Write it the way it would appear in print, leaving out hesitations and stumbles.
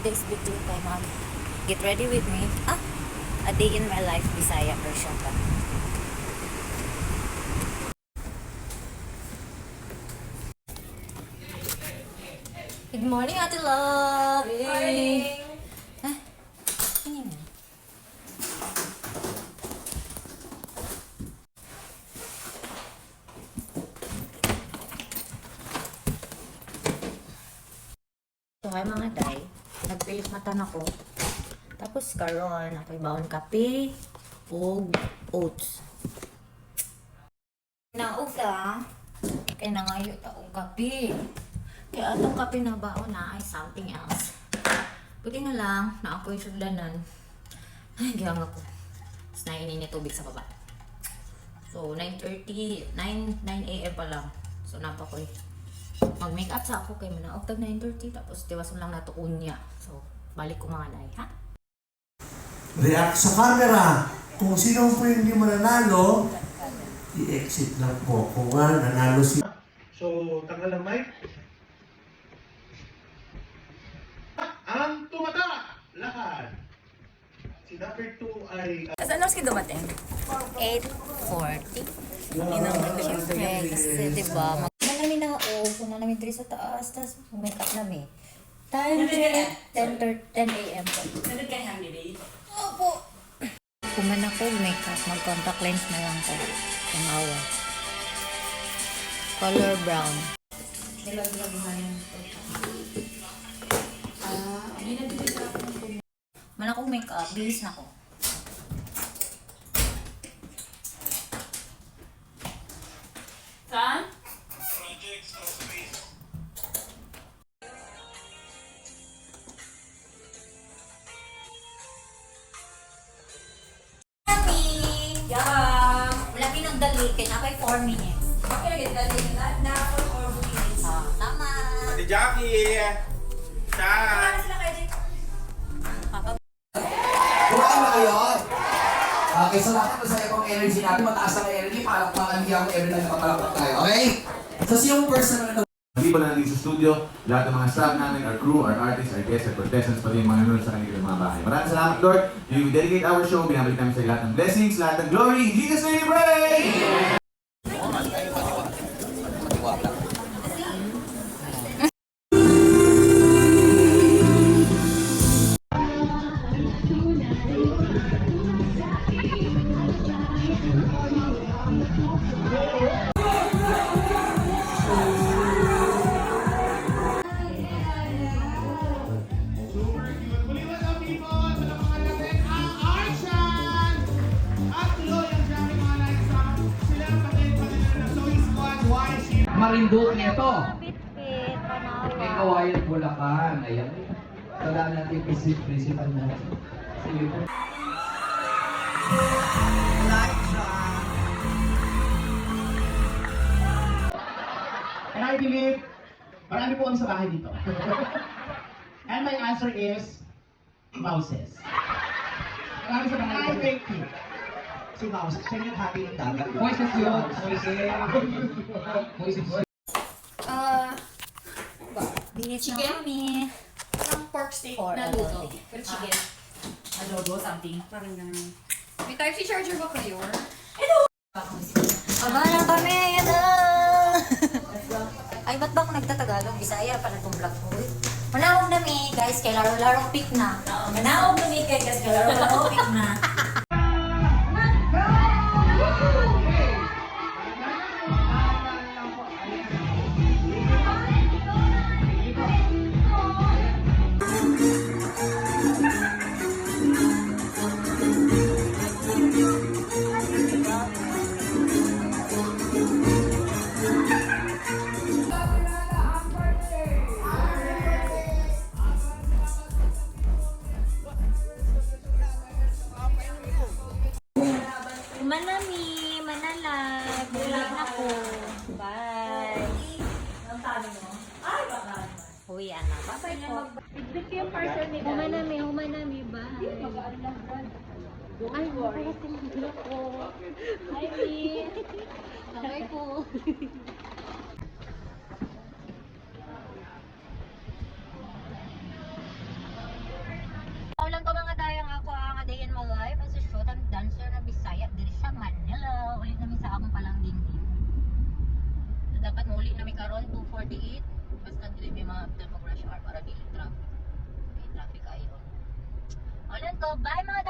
today's video kay ma'am. Get ready with me. A day in my life, Bisaya version pa. Good morning, Ate Love! Good morning! Ano yun? So, hi mga day. Nagpilit mata na ko. Tapos karon ako'y baon kape o oats. Nauga. Kaya nangayo taong kape. Kaya atong kape na baon na ay something else. Buti na lang na ako'y sugdanan. Ay, giyang ako. Tapos nainin niya tubig sa baba. So, 9 a.m. pa lang. So, napakoy mag-makeup sa ako kay manaog tag 9:30 tapos tiwas lang nato unya. So, balik ko mga day, ha? React sa camera. Kung sino po yung hindi mananalo, i-exit lang po. Kung nga, nanalo si... So, tanggal ang mic. Ang tumata! Lakad! Si number 2 ay... Saan oras kayo dumating? 8:40. Hindi naman. Siyempre, kasi diba, namin na kung na namin diri sa taas, tapos make up namin. Time 10 a.m. po. Nandun kayo hang dili? Opo. Kuman ako, makeup, mag-contact lens na lang ko. Pang-awa. Color brown. Nilag-lag na yan. Hindi na dili sa akong Man akong makeup, bilis na ko. Saan? Yeah. Wala pinagdali, kaya na kay 4 minutes. Okay, nagdali na ako or bukinis. Tama. Ate Jackie! Chan! Sila kayo dito. Kumain na kayo? Okay, so lahat masaya kong energy natin, mataas ang energy, palakpakan niya ako every time nakapalakpak tayo, okay? So yung person na Hindi pa lang nandito sa studio, lahat ng mga staff namin, our crew, our artists, our guests, our contestants, pati yung mga nanonood sa kanilang mga bahay. Maraming salamat, Lord. You dedicate our show, binabalik namin sa lahat ng blessings, lahat ng glory. In Jesus' name we pray! Marinduque nito. Bitbit, May kawayan Bulacan. Ayan. Wala natin principal na. Sige po. And I believe, marami po kami sa bahay dito. And my answer is, mouses. Marami sa bahay dito. I thank you. Si Mouse, siya yung happy ng dagat. Moises yun. Moises. bilis na Chicken? kami. Parang pork steak Or na luto. Pero chicken. Adobo, something. Parang ganun. May Type-C charger ba kayo? Aba na kami, ayan na! Ay, ba't ba ako nagtatagalog? Bisaya pala itong vlog ko. Manawag na mi, guys, kay laro-laro pick na. Manawag na mi, guys, kay laro-laro pick na. Manami, manalag, bulag na ko. Bye. Uwi, anak. Bye-bye po. Humanami, bye. Ay, nakarating na ko. Hi, Miss. Bye po. Bisaya diri sa Manila. Ulit namin sa akong palang dingding. So, dapat muli namin karon 2:48. Basta dili may mga after mag rush hour para di traffic. Okay, traffic kayo. Ulit ko, bye mga